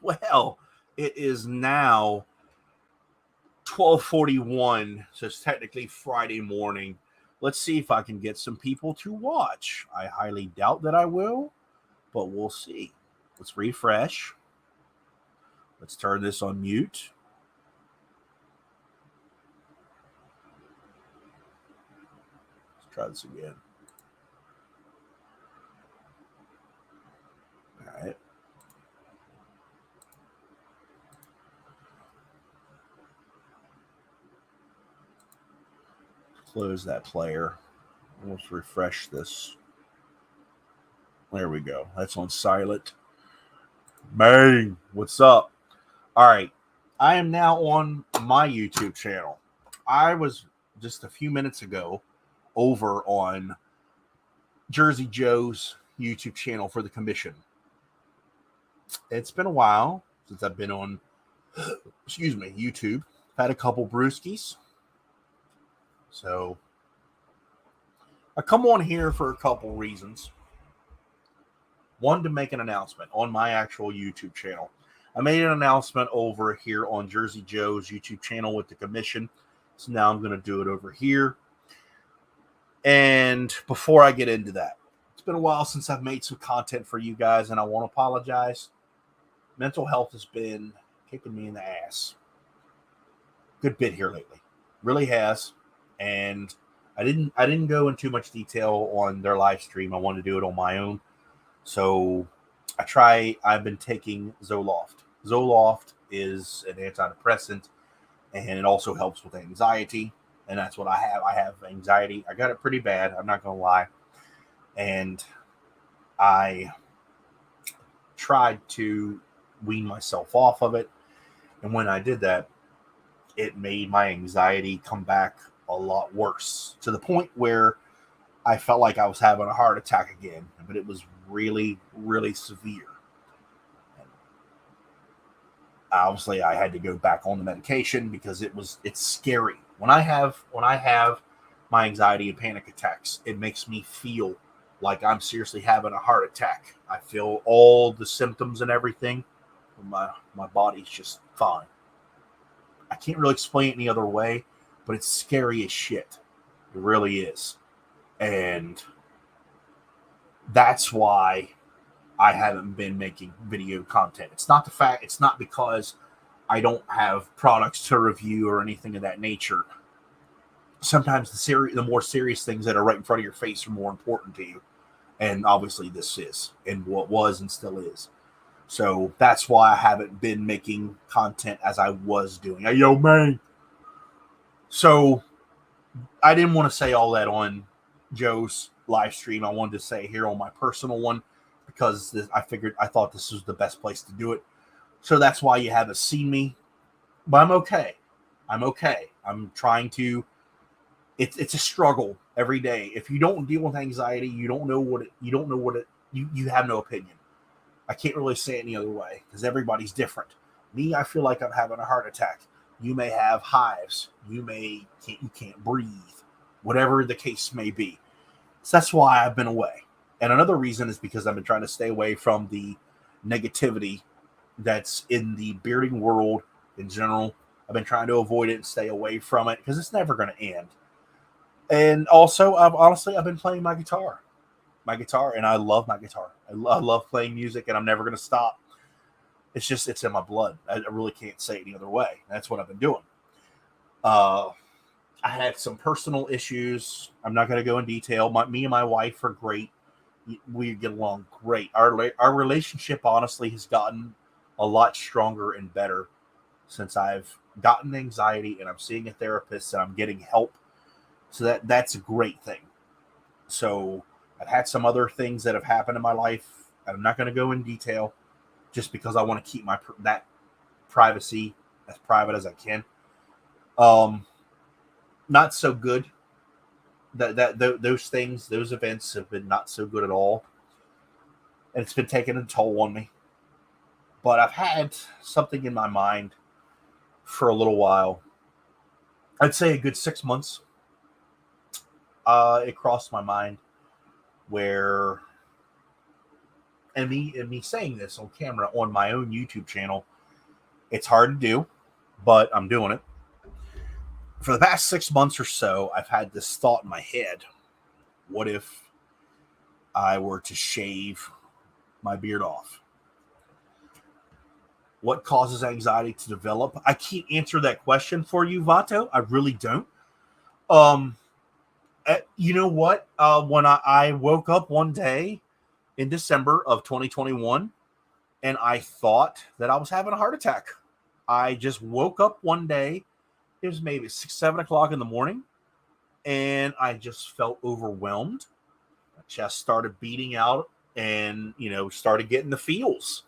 Well, it is now 12:41, so it's technically Friday morning. Let's see if I can get some people to watch. I highly doubt that I will, but we'll see. Let's refresh. Let's turn this on mute. Let's try this again. All right. Close that player. Let's refresh this. There we go. That's on silent. Bang. What's up? All right. I am now on my YouTube channel. I was just a few minutes ago over on Jersey Joe's YouTube channel for the commission. It's been a while since I've been on, YouTube. Had a couple brewskis. So I come on here for a couple reasons. One, to make an announcement on my actual YouTube channel. I made an announcement over here on Jersey Joe's YouTube channel with the commission. So now I'm going to do it over here. And before I get into that, it's been a while since I've made some content for you guys, and I want to apologize. Mental health has been kicking me in the ass. Good bit here lately. Really has. And I didn't go into much detail on their live stream. I wanted to do it on my own. So I've been taking Zoloft. Zoloft is an antidepressant, and it also helps with anxiety. And that's what I have. I have anxiety. I got it pretty bad. I'm not going to lie. And I tried to wean myself off of it. And when I did that, it made my anxiety come back a lot worse, to the point where I felt like I was having a heart attack again, but it was really, really severe. Obviously, I had to go back on the medication because it's scary. When I have my anxiety and panic attacks, it makes me feel like I'm seriously having a heart attack. I feel all the symptoms and everything. My body's just fine. I can't really explain it any other way, but it's scary as shit. It really is. And that's why I haven't been making video content. It's not because I don't have products to review or anything of that nature. Sometimes the more serious things that are right in front of your face are more important to you. And obviously this is, and what was and still is. So that's why I haven't been making content as I was doing. Hey, yo, man. So I didn't want to say all that on Joe's live stream. I wanted to say here on my personal one, because I thought this was the best place to do it. So that's why you haven't seen me. But I'm okay. I'm trying to. It's a struggle every day. If you don't deal with anxiety, you don't know what you have no opinion. I can't really say it any other way because everybody's different. Me, I feel like I'm having a heart attack. You may have hives. You can't breathe. Whatever the case may be. So that's why I've been away. And another reason is because I've been trying to stay away from the negativity that's in the bearding world in general. I've been trying to avoid it and stay away from it because it's never going to end. And also, I've been playing my guitar, and I love my guitar. I love playing music, and I'm never going to stop. It's in my blood. I really can't say it any other way. That's what I've been doing. I had some personal issues. I'm not going to go in detail. Me and my wife are great. We get along great. Our relationship, honestly, has gotten a lot stronger and better since I've gotten anxiety and I'm seeing a therapist and I'm getting help. So that's a great thing. So I've had some other things that have happened in my life. I'm not going to go in detail, just because I want to keep that privacy as private as I can. Not so good. Those events have been not so good at all, and it's been taking a toll on me. But I've had something in my mind for a little while. I'd say a good 6 months. It crossed my mind where and me saying this on camera on my own YouTube channel, it's hard to do, but I'm doing it. For the past 6 months or so, I've had this thought in my head: what if I were to shave my beard off? What causes anxiety to develop? I can't answer that question for you, Vato. I really don't. Um, you know what? When I woke up one day in December of 2021, and I thought that I was having a heart attack. I just woke up one day. It was maybe 6, 7 o'clock in the morning, and I just felt overwhelmed. My chest started beating out, and started getting the feels,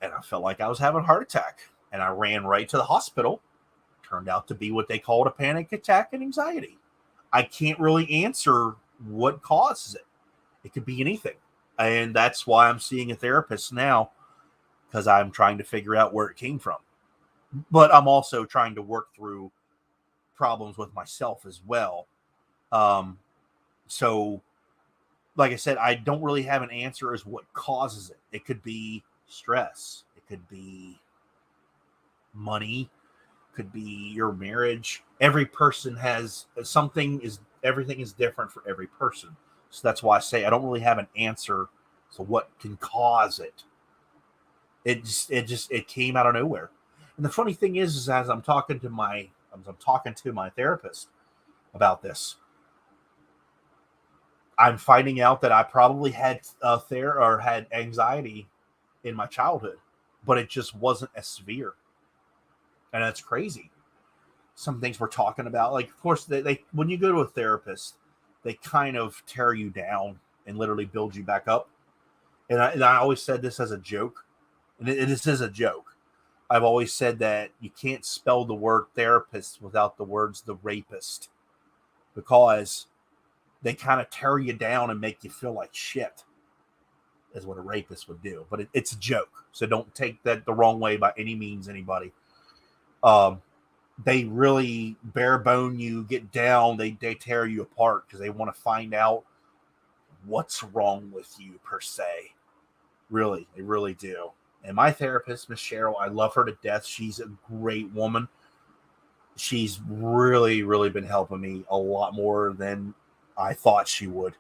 and I felt like I was having a heart attack. And I ran right to the hospital. Turned out to be what they called a panic attack and anxiety. I can't really answer what causes it. It could be anything, and that's why I'm seeing a therapist now, because I'm trying to figure out where it came from. But I'm also trying to work through problems with myself as well. So, like I said, I don't really have an answer as what causes it. It could be stress. It could be money. It could be your marriage. Every person has something. Everything is different for every person. So that's why I say I don't really have an answer to what can cause it. It came out of nowhere. And the funny thing is as I'm talking to my therapist about this, I'm finding out that I probably had had anxiety in my childhood, but it just wasn't as severe, and that's crazy. Some things we're talking about, like, of course, they when you go to a therapist, they kind of tear you down and literally build you back up. And I always said this as a joke, and this is a joke. I've always said that you can't spell the word therapist without the words the rapist, because they kind of tear you down and make you feel like shit, is what a rapist would do. But it's a joke, so don't take that the wrong way by any means, anybody. They really bare bone you, get down, they tear you apart because they want to find out what's wrong with you, per se. Really, they really do. And my therapist, Miss Cheryl, I love her to death. She's a great woman. She's really, really been helping me a lot more than I thought she would.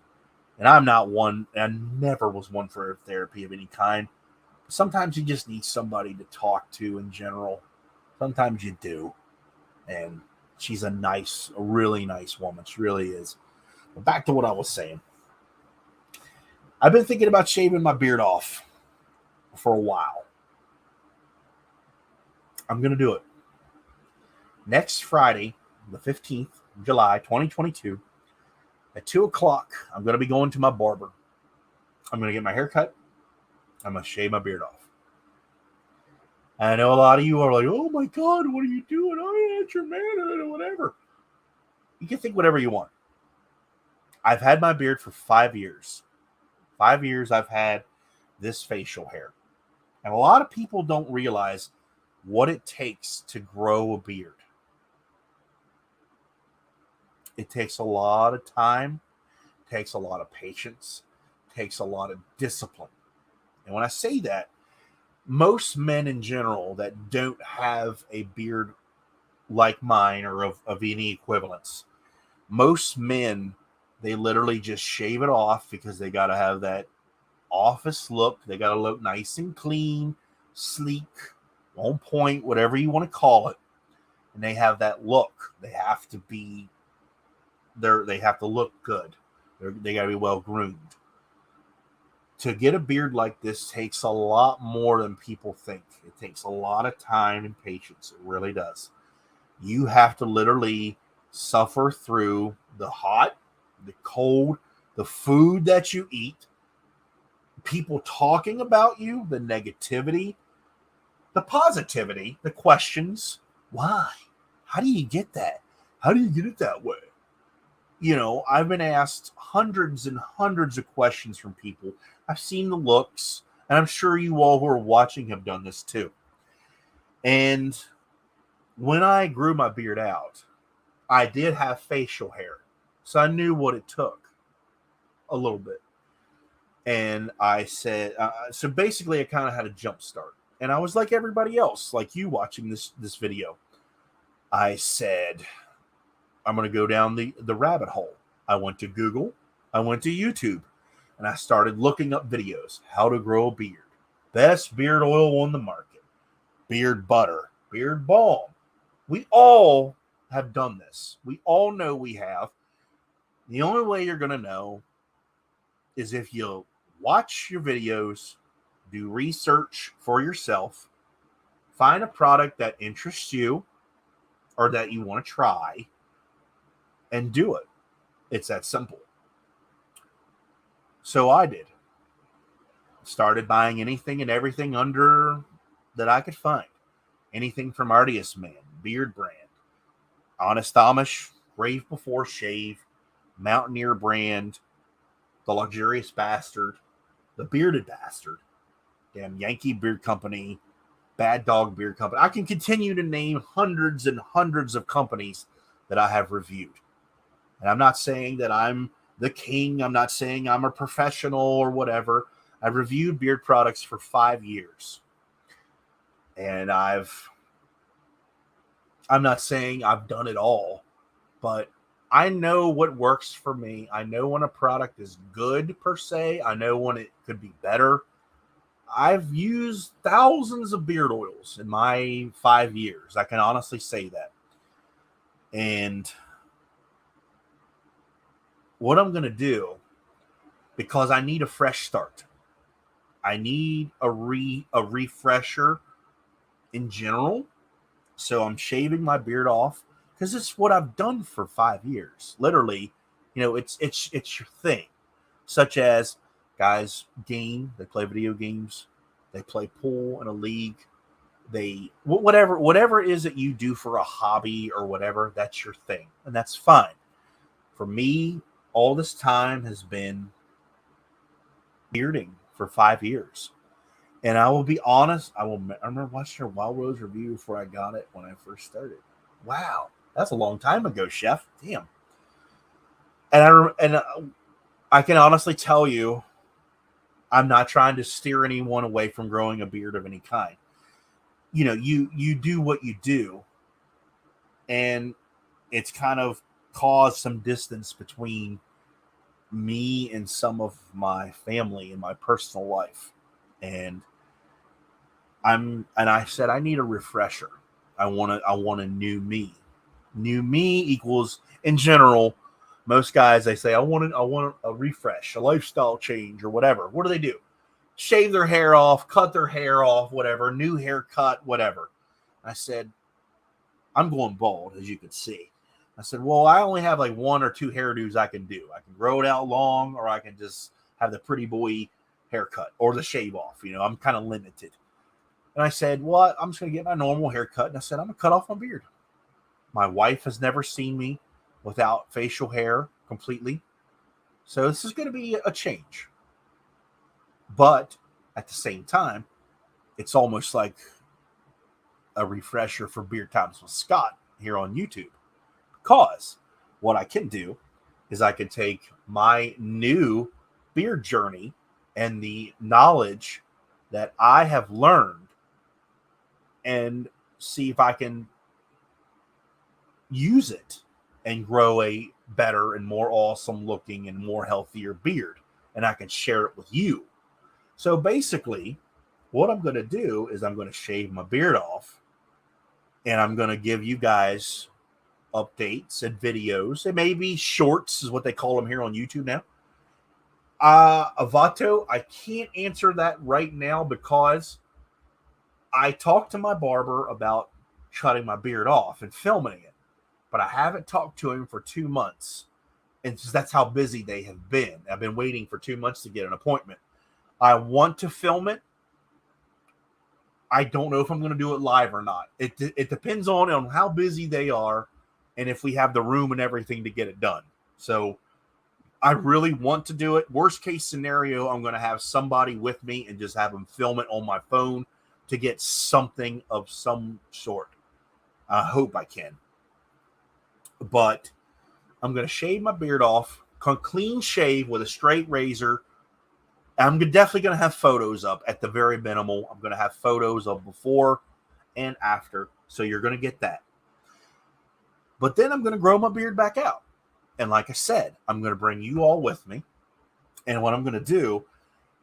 And I'm not one, I never was one for therapy of any kind. Sometimes you just need somebody to talk to in general. Sometimes you do. And she's a really nice woman. She really is. But back to what I was saying. I've been thinking about shaving my beard off for a while. I'm going to do it. Next Friday, the 15th of July, 2022, at 2 o'clock, I'm going to be going to my barber. I'm going to get my hair cut. I'm going to shave my beard off. I know a lot of you are like, oh my God, what are you doing? Oh, it's your man, or whatever. You can think whatever you want. I've had my beard for 5 years. 5 years I've had this facial hair. And a lot of people don't realize what it takes to grow a beard. It takes a lot of time, takes a lot of patience, takes a lot of discipline. And when I say that, most men in general that don't have a beard like mine or of any equivalence, most men, they literally just shave it off because they got to have that office look. They got to look nice and clean, sleek, on point, whatever you want to call it. And they have that look. They have to be there. They have to look good. They got to be well groomed. To get a beard like this takes a lot more than people think. It takes a lot of time and patience. It really does. You have to literally suffer through the hot, the cold, the food that you eat, people talking about you, the negativity, the positivity, the questions. Why? How do you get that? How do you get it that way? I've been asked hundreds and hundreds of questions from people. I've seen the looks, and I'm sure you all who are watching have done this too. And when I grew my beard out, I did have facial hair. So I knew what it took a little bit. And I said, so basically, I kind of had a jump start. And I was like everybody else, like you watching this video. I said, I'm going to go down the rabbit hole. I went to Google, I went to YouTube, and I started looking up videos. How to grow a beard. Best beard oil on the market. Beard butter. Beard balm. We all have done this. We all know we have. The only way you're going to know is if you watch your videos, do research for yourself, find a product that interests you or that you want to try, and do it. It's that simple. So I did. Started buying anything and everything under that I could find. Anything from Artius Man, Beard Brand, Honest Amish, Brave Before Shave, Mountaineer Brand, The Luxurious Bastard, The Bearded Bastard, damn Yankee Beard Company, Bad Dog Beard Company. I can continue to name hundreds and hundreds of companies that I have reviewed. And I'm not saying that I'm the king. I'm not saying I'm a professional or whatever. I've reviewed beard products for 5 years. And I'm not saying I've done it all, but I know what works for me. I know when a product is good per se. I know when it could be better. I've used thousands of beard oils in my 5 years. I can honestly say that. And what I'm going to do, because I need a fresh start, I need a refresher in general. So I'm shaving my beard off because it's what I've done for 5 years. Literally, it's your thing. Such as guys game, they play video games, they play pool in a league, they whatever it is that you do for a hobby or whatever, that's your thing, and that's fine. For me, all this time has been bearding for 5 years. And I will be honest, I remember watching your Wild Rose review before I got it when I first started. Wow, that's a long time ago, Chef. Damn. And I can honestly tell you, I'm not trying to steer anyone away from growing a beard of any kind. You do what you do, and it's kind of caused some distance between me and some of my family in my personal life. And I said I need a refresher. I want a new me. New me equals, in general, most guys, they say I want a refresh, a lifestyle change or whatever. What do? Shave their hair off, cut their hair off, whatever, new haircut, whatever. I said, I'm going bald, as you can see. I said, well, I only have like 1 or 2 hairdos I can do. I can grow it out long, or I can just have the pretty boy haircut or the shave off. I'm kind of limited. And I said, well, I'm just going to get my normal haircut. And I said, I'm going to cut off my beard. My wife has never seen me without facial hair completely. So this is going to be a change. But at the same time, it's almost like a refresher for Beard Times with Scott here on YouTube. Because what I can do is I can take my new beard journey and the knowledge that I have learned and see if I can use it and grow a better and more awesome looking and more healthier beard. And I can share it with you. So basically, what I'm going to do is I'm going to shave my beard off, and I'm going to give you guys updates and videos. It may be shorts, is what they call them here on YouTube now. Avato, I can't answer that right now because I talked to my barber about cutting my beard off and filming it, but I haven't talked to him for 2 months. And that's how busy they have been. I've been waiting for 2 months to get an appointment. I want to film it. I don't know if I'm going to do it live or not. It depends on how busy they are and if we have the room and everything to get it done. So I really want to do it. Worst case scenario, I'm going to have somebody with me and just have them film it on my phone to get something of some sort. I hope I can. But I'm going to shave my beard off, clean shave with a straight razor, I'm definitely going to have photos up at the very minimal. I'm going to have photos of before and after. So you're going to get that. But then I'm going to grow my beard back out. And like I said, I'm going to bring you all with me. And what I'm going to do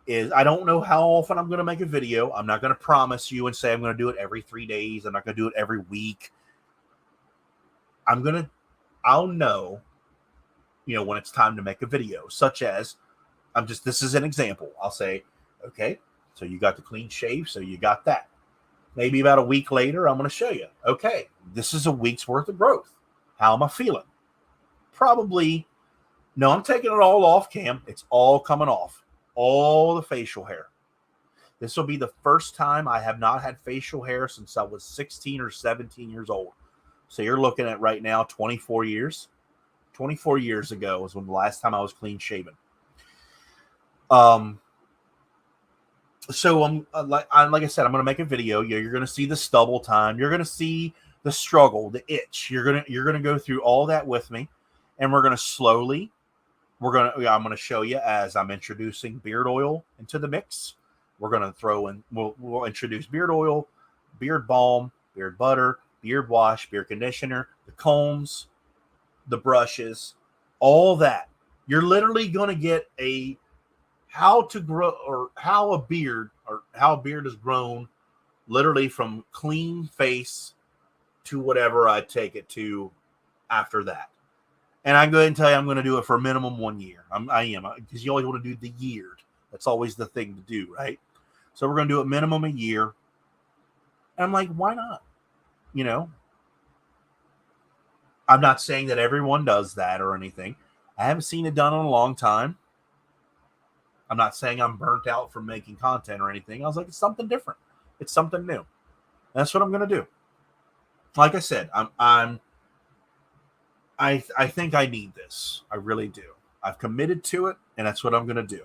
is, I don't know how often I'm going to make a video. I'm not going to promise you and say I'm going to do it every 3 days. I'm not going to do it every week. I'll know, when it's time to make a video, such as, this is an example. I'll say, okay, so you got the clean shave, so you got that. Maybe about a week later, I'm going to show you, okay, this is a week's worth of growth. How am I feeling? Probably, no, I'm taking it all off, Cam. It's all coming off. All the facial hair. This will be the first time I have not had facial hair since I was 16 or 17 years old. So you're looking at right now 24 years. 24 years ago was when the last time I was clean shaven. So like I said, I'm going to make a video. You're going to see the stubble time. You're going to see the struggle, the itch. You're going to go through all that with me, and we're going to slowly. I'm going to show you as I'm introducing beard oil into the mix. We're going to throw in. We'll introduce beard oil, beard balm, beard butter, beard wash, beard conditioner, the combs, the brushes, all that. You're literally going to get how to grow, or how a beard is grown, literally from clean face to whatever I take it to after that. And I'm going to tell you, I'm going to do it for a minimum 1 year. I am, because you always want to do the year. That's always the thing to do, right? So we're going to do it minimum a year. And I'm like, why not? I'm not saying that everyone does that or anything. I haven't seen it done in a long time. I'm not saying I'm burnt out from making content or anything. I was like, it's something different. It's something new. And that's what I'm going to do. Like I said, I think I need this. I really do. I've committed to it, and that's what I'm going to do.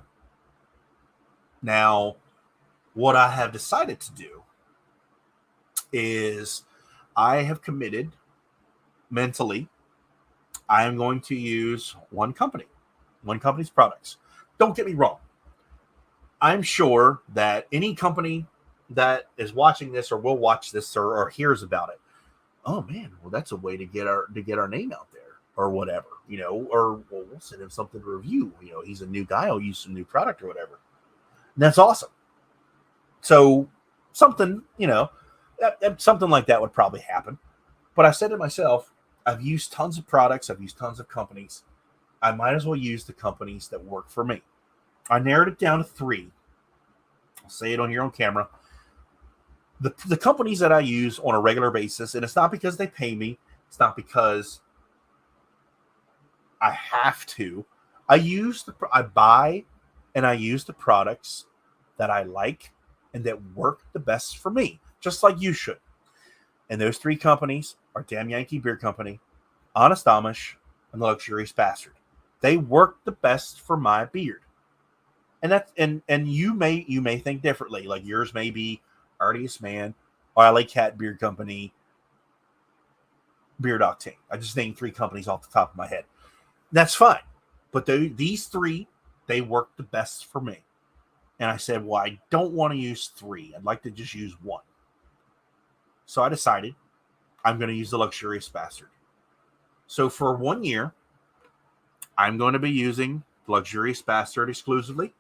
Now, what I have decided to do is I have committed mentally. I am going to use one company's products. Don't get me wrong. I'm sure that any company that is watching this or will watch this or hears about it, oh man, well, that's a way to get our name out there or whatever, or we'll send him something to review. He's a new guy. I'll use some new product or whatever. And that's awesome. So something, something like that would probably happen. But I said to myself, I've used tons of products. I've used tons of companies. I might as well use the companies that work for me. I narrowed it down to 3. I'll say it on here on camera. The companies that I use on a regular basis, and it's not because they pay me. It's not because I have to. I buy and I use the products that I like and that work the best for me, just like you should. And those 3 companies are Damn Yankee Beard Company, Honest Amish, and The Luxurious Bastard. They work the best for my beard. And that's and you may think differently. Like yours may be Artiest Man, LA Cat Beard Company, Beard Octane. I just named 3 companies off the top of my head. That's fine. But these 3, they work the best for me. And I said, well, I don't want to use 3. I'd like to just use 1. So I decided I'm going to use the Luxurious Bastard. So for 1 year, I'm going to be using the Luxurious Bastard exclusively.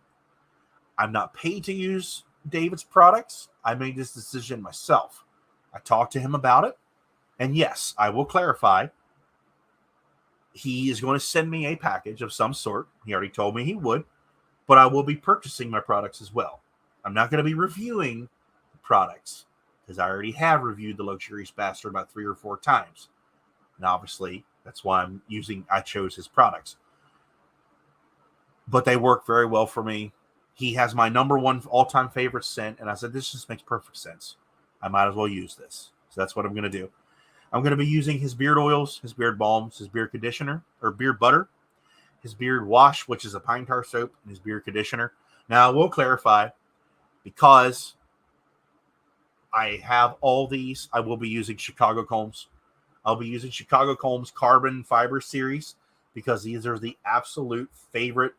I'm not paid to use David's products. I made this decision myself. I talked to him about it. And yes, I will clarify. He is going to send me a package of some sort. He already told me he would. But I will be purchasing my products as well. I'm not going to be reviewing the products because I already have reviewed the Luxurious Bastard about 3 or 4 times. And obviously, that's why I chose his products. But they work very well for me. He has my number 1 all-time favorite scent, and I said, this just makes perfect sense. I might as well use this. So that's what I'm going to do. I'm going to be using his beard oils, his beard balms, his beard conditioner, or beard butter, his beard wash, which is a pine tar soap, and his beard conditioner. Now, I will clarify, because I have all these, I will be using Chicago Combs. I'll be using Chicago Combs Carbon Fiber Series because these are the absolute favorite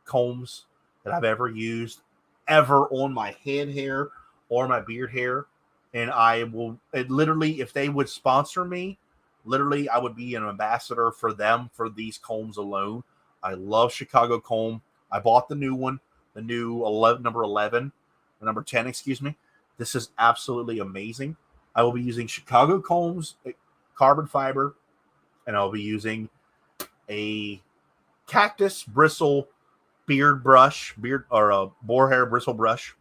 combs that I've ever used ever on my head hair or my beard hair. And I will literally, if they would sponsor me, literally, I would be an ambassador for them for these combs alone. I love Chicago comb. I bought the new one, the new 11, number 11, number 10, excuse me. This is absolutely amazing. I will be using Chicago combs, carbon fiber, and I'll be using a cactus bristle beard or a boar hair bristle brush,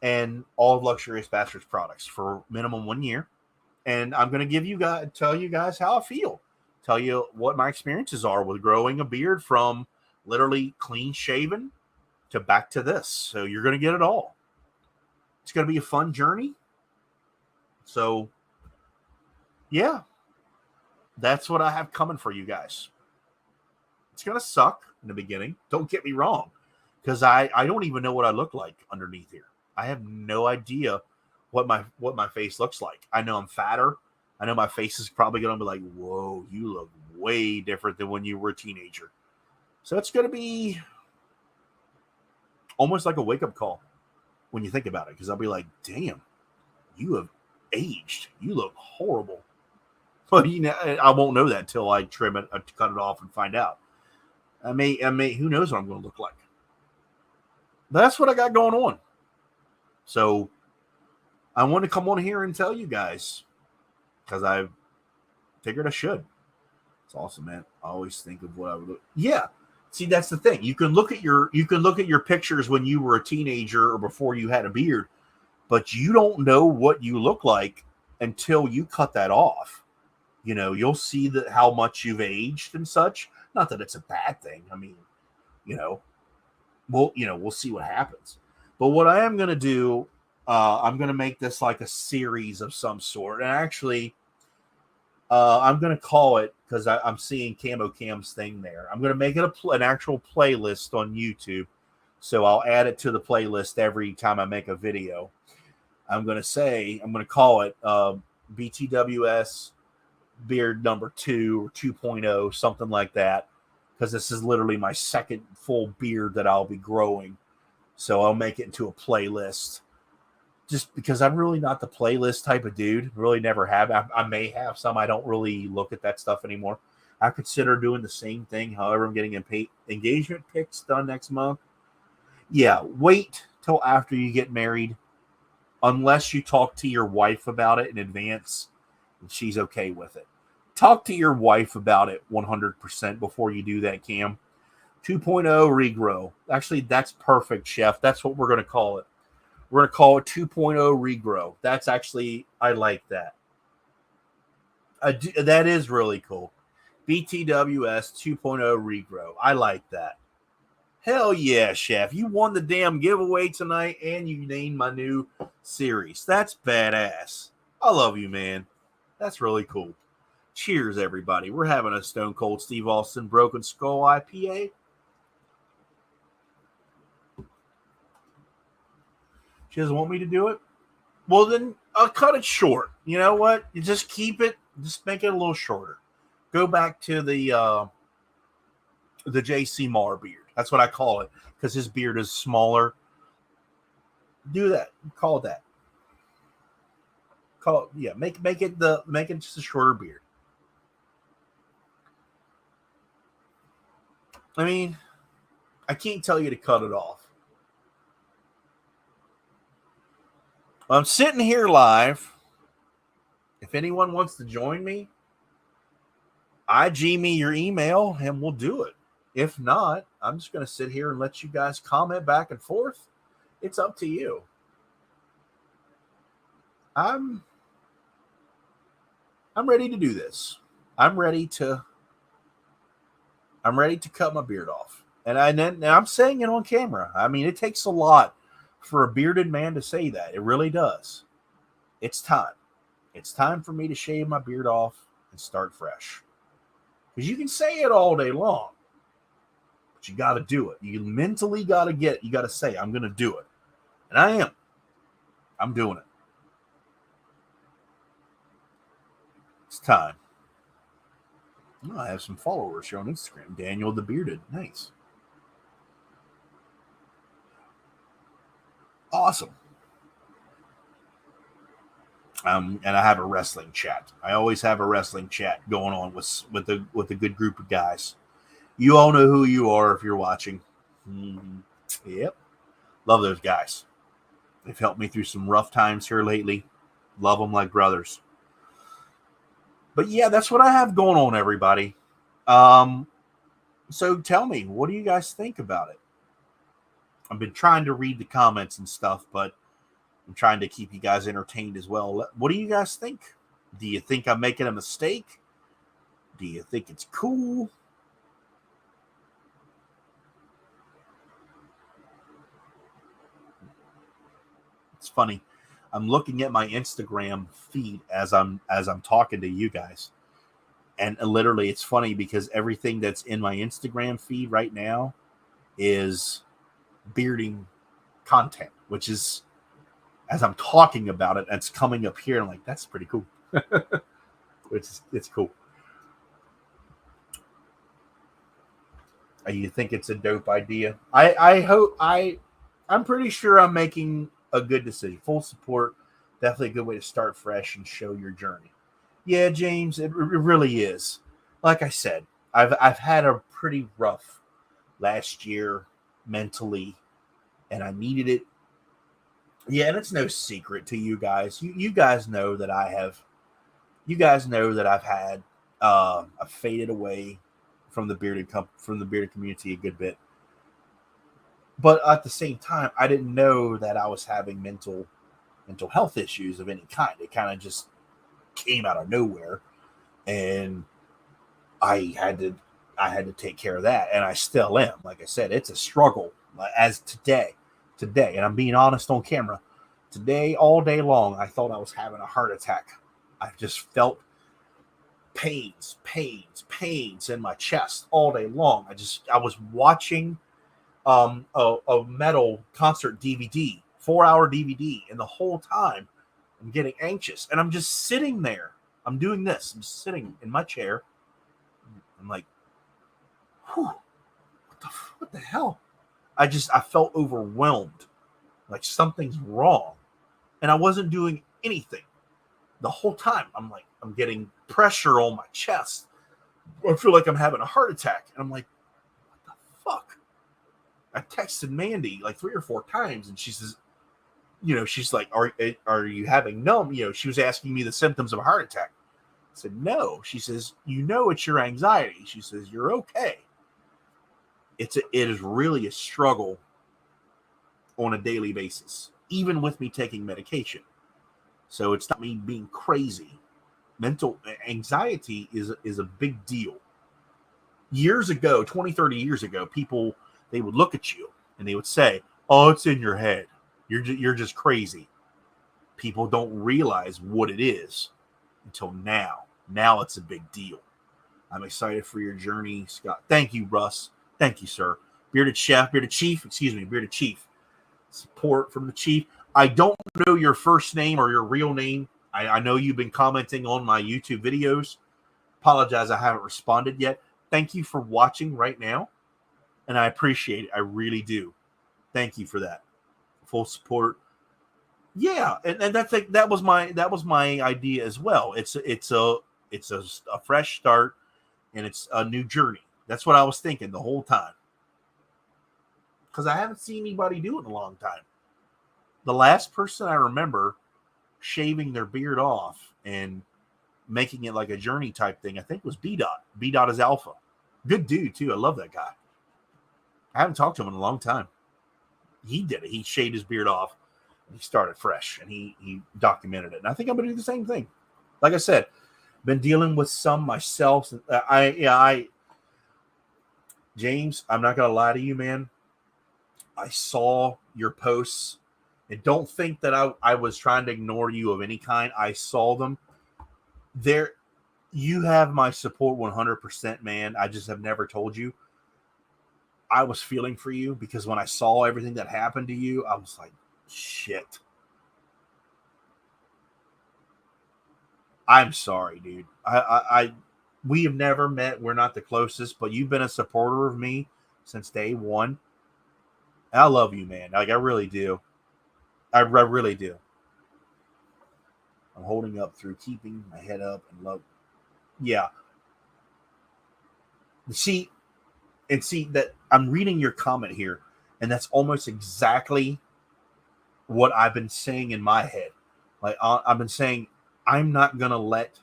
and all of Luxurious Bastards products for minimum 1 year. And I'm going to tell you guys how I feel, tell you what my experiences are with growing a beard from literally clean shaven to back to this. So you're going to get it all. It's going to be a fun journey. So yeah, that's what I have coming for you guys. It's going to suck in the beginning. Don't get me wrong, because I don't even know what I look like underneath here. I have no idea what my face looks like. I know I'm fatter. I know my face is probably going to be like, whoa, you look way different than when you were a teenager. So it's going to be almost like a wake-up call when you think about it, because I'll be like, damn, you have aged. You look horrible. But I won't know that until I trim it, cut it off, and find out. I may. Who knows what I'm going to look like? But that's what I got going on. So I want to come on here and tell you guys, because I figured I should. It's awesome, man. I always think of what I would look. Yeah. See, that's the thing. You can look at your pictures when you were a teenager or before you had a beard, but you don't know what you look like until you cut that off. You'll see how much you've aged and such. Not that it's a bad thing. I mean, we'll see what happens. But what I am going to do, I'm going to make this like a series of some sort. And actually, I'm going to call it, because I'm seeing Camo Cam's thing there, I'm going to make it an actual playlist on YouTube. So I'll add it to the playlist every time I make a video. I'm going to call it BTWS beard number 2 or 2.0, something like that, because this is literally my second full beard that I'll be growing. So I'll make it into a playlist, just because I'm really not the playlist type of dude. Really never have. I may have some. I don't really look at that stuff anymore. I consider doing the same thing. However, I'm getting engagement pics done next month. Yeah, wait till after you get married, unless you talk to your wife about it in advance and she's okay with it. Talk to your wife about it 100% before you do that, Cam. 2.0 regrow. Actually, that's perfect, Chef. That's what we're going to call it. We're going to call it 2.0 regrow. That's actually, I like that. That is really cool. BTWS 2.0 regrow. I like that. Hell yeah, Chef. You won the damn giveaway tonight, and you named my new series. That's badass. I love you, man. That's really cool. Cheers, everybody. We're having a Stone Cold Steve Austin Broken Skull IPA. She doesn't want me to do it? Well, then I'll cut it short. You know what? You just keep it. Just make it a little shorter. Go back to the JC Marr beard. That's what I call it, because his beard is smaller. Do that. Call it that. Make it just a shorter beard. I mean, I can't tell you to cut it off. I'm sitting here live. If anyone wants to join me, IG me your email and we'll do it. If not, I'm just going to sit here and let you guys comment back and forth. It's up to you. I'm ready to do this. I'm ready to cut my beard off. And I'm saying it on camera. I mean, it takes a lot for a bearded man to say that. It really does. It's time. It's time for me to shave my beard off and start fresh. Because you can say it all day long, but you got to do it. You mentally got to you got to say, I'm going to do it. And I am. I'm doing it. It's time. Oh, I have some followers here on Instagram. Daniel the Bearded. Nice. Awesome. And I have a wrestling chat. I always have a wrestling chat going on with a good group of guys. You all know who you are if you're watching. Mm-hmm. Yep, love those guys. They've helped me through some rough times here lately. Love them like brothers. But yeah, that's what I have going on, everybody. So tell me, what do you guys think about it? I've been trying to read the comments and stuff, but I'm trying to keep you guys entertained as well. What do you guys think? Do you think I'm making a mistake? Do you think it's cool? It's funny. I'm looking at my Instagram feed as I'm talking to you guys. And literally it's funny because everything that's in my Instagram feed right now is bearding content, which is as I'm talking about it, it's coming up here. And I'm like, that's pretty cool. It's cool. You think it's a dope idea? I hope I'm pretty sure I'm making a good decision. Full support. Definitely a good way to start fresh and show your journey. Yeah, James, it really is. Like I said, I've had a pretty rough last year mentally, and I needed it. Yeah, and it's no secret to you guys. You guys know that I have. You guys know that I've had. I've faded away from the bearded community a good bit. But at the same time, I didn't know that I was having mental health issues of any kind. It kind of just came out of nowhere, and I had to take care of that, and I still am. Like I said, it's a struggle. As today, and I'm being honest on camera. Today, all day long, I thought I was having a heart attack. I just felt pains in my chest all day long. I was watching a metal concert DVD, 4-hour DVD, and the whole time I'm getting anxious, and I'm just sitting there. I'm doing this. I'm sitting in my chair. I'm like, whew, what the hell? I felt overwhelmed, like something's wrong, and I wasn't doing anything the whole time. I'm getting pressure on my chest. I feel like I'm having a heart attack, and I'm like, what the fuck? I texted Mandy like 3 or 4 times, and she says, she's like, are you having numb? She was asking me the symptoms of a heart attack. I said, no. She says, it's your anxiety. She says, you're okay. It is really a struggle on a daily basis, even with me taking medication. So it's not me being crazy. Mental anxiety is a big deal. Years ago, 20, 30 years ago, people, they would look at you and they would say, oh, it's in your head. You're just crazy. People don't realize what it is until now. Now it's a big deal. I'm excited for your journey, Scott. Thank you, Russ. Thank you, sir. Bearded Chief. Support from the Chief. I don't know your first name or your real name. I know you've been commenting on my YouTube videos. Apologize, I haven't responded yet. Thank you for watching right now, and I appreciate it. I really do. Thank you for that. Full support. Yeah, and that's like that was my idea as well. It's a fresh start, and it's a new journey. That's what I was thinking the whole time, because I haven't seen anybody do it in a long time. The last person I remember shaving their beard off and making it like a journey type thing, I think was B Dot. B Dot is Alpha. Good dude too. I love that guy. I haven't talked to him in a long time. He did it. He shaved his beard off. He started fresh, and he documented it. And I think I'm gonna do the same thing. Like I said, been dealing with some myself. James, I'm not gonna lie to you, man. I saw your posts, and don't think that I was trying to ignore you of any kind. I saw them. There, you have my support 100%, man. I just have never told you. I was feeling for you because when I saw everything that happened to you, I was like, shit. I'm sorry, dude. We have never met. We're not the closest, but you've been a supporter of me since day one. I love you, man. Like, I really do. I really do. I'm holding up through keeping my head up and love. Yeah. See, see that I'm reading your comment here, and that's almost exactly what I've been saying in my head. Like I've been saying, I'm not gonna let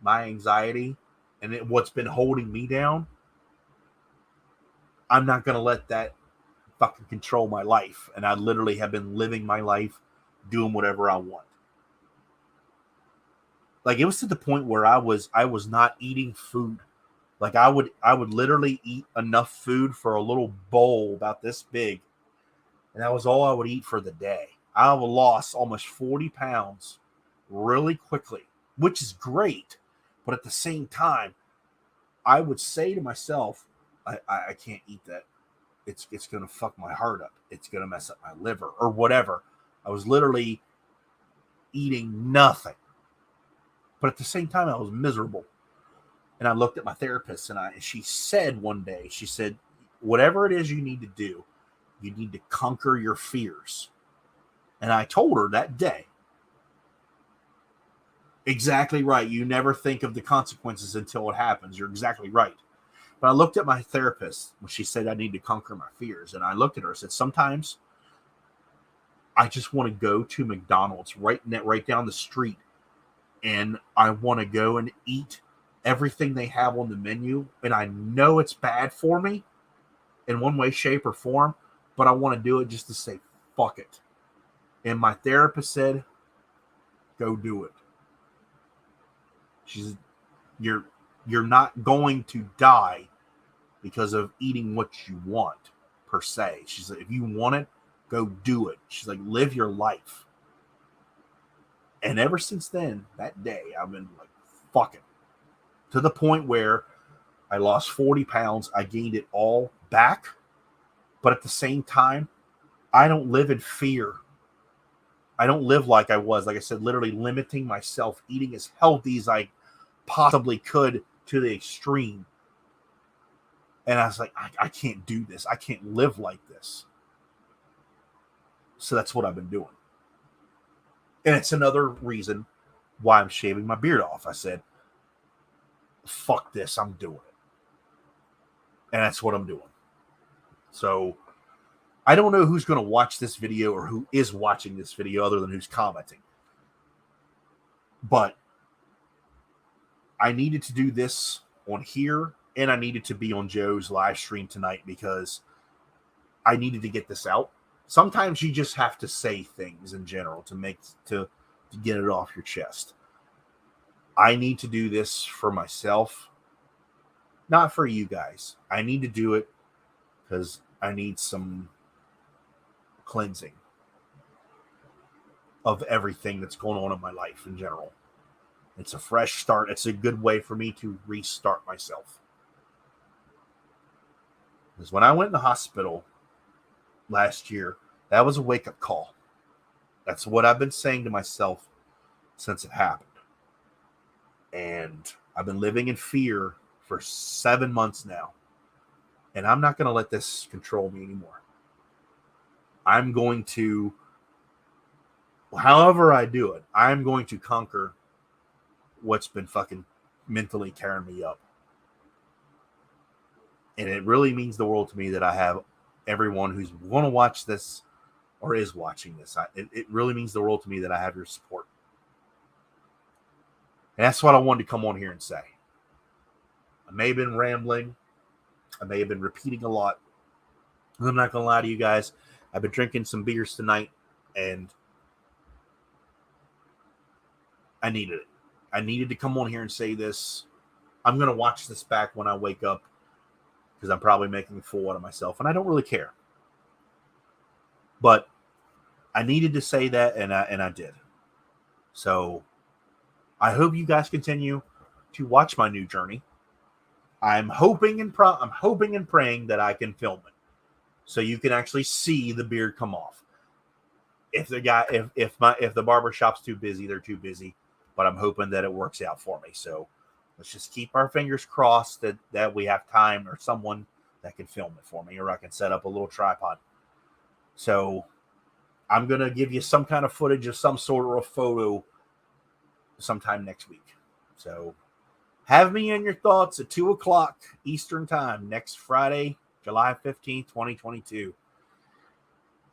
my anxiety and what's been holding me down. I'm not gonna let that fucking control my life. And I literally have been living my life, doing whatever I want. Like it was to the point where I was not eating food. Like I would literally eat enough food for a little bowl about this big, and that was all I would eat for the day. I lost almost 40 pounds really quickly, which is great. But at the same time, I would say to myself, I can't eat that. It's going to fuck my heart up. It's going to mess up my liver or whatever. I was literally eating nothing. But at the same time, I was miserable. And I looked at my therapist, and she said one day, she said, whatever it is you need to do, you need to conquer your fears. And I told her that day, exactly right. You never think of the consequences until it happens. You're exactly right. But I looked at my therapist when she said I need to conquer my fears. And I looked at her and said, sometimes I just want to go to McDonald's right down the street. And I want to go and eat everything they have on the menu. And I know it's bad for me in one way, shape, or form. But I want to do it just to say, fuck it. And my therapist said, go do it. She said, you're not going to die because of eating what you want, per se. She said, if you want it, go do it. She's like, live your life. And ever since then, that day, I've been like, fuck it. To the point where I lost 40 pounds. I gained it all back. But at the same time, I don't live in fear. I don't live like I was. Like I said, literally limiting myself, eating as healthy as I possibly could to the extreme. And I was like, I can't do this. I can't live like this. So that's what I've been doing. And it's another reason why I'm shaving my beard off. I said, fuck this. I'm doing it. And that's what I'm doing. So I don't know who's going to watch this video or who is watching this video other than who's commenting. But I needed to do this on here, and I needed to be on Joe's live stream tonight because I needed to get this out. Sometimes you just have to say things in general to get it off your chest. I need to do this for myself, not for you guys. I need to do it because I need some cleansing of everything that's going on in my life in general. It's a fresh start. It's a good way for me to restart myself. Because when I went in the hospital last year, that was a wake-up call. That's what I've been saying to myself since it happened. And I've been living in fear for 7 months now. And I'm not going to let this control me anymore. I'm going to, however I do it, I'm going to conquer what's been fucking mentally tearing me up. And it really means the world to me that I have everyone who's going to watch this or is watching this. It really means the world to me that I have your support. And that's what I wanted to come on here and say. I may have been rambling. I may have been repeating a lot. I'm not going to lie to you guys. I've been drinking some beers tonight, and I needed it. I needed to come on here and say this. I'm going to watch this back when I wake up because I'm probably making a fool out of myself, and I don't really care. But I needed to say that, and I did. So I hope you guys continue to watch my new journey. I'm hoping and praying that I can film it, so you can actually see the beard come off. If the barber shop's too busy, they're too busy. But I'm hoping that it works out for me. So let's just keep our fingers crossed that we have time or someone that can film it for me, or I can set up a little tripod. So I'm going to give you some kind of footage of some sort of photo sometime next week. So have me in your thoughts at 2 o'clock Eastern Time next Friday, July 15th, 2022.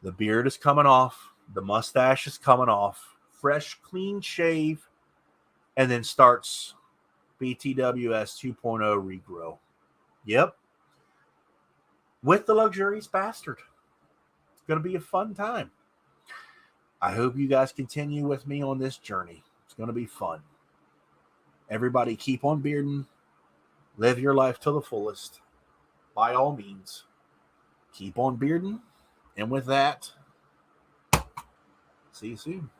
The beard is coming off. The mustache is coming off. Fresh, clean shave. And then starts BTWS 2.0 regrow. Yep. With the luxurious bastard. It's going to be a fun time. I hope you guys continue with me on this journey. It's going to be fun. Everybody keep on bearding. Live your life to the fullest. By all means. Keep on bearding. And with that, see you soon.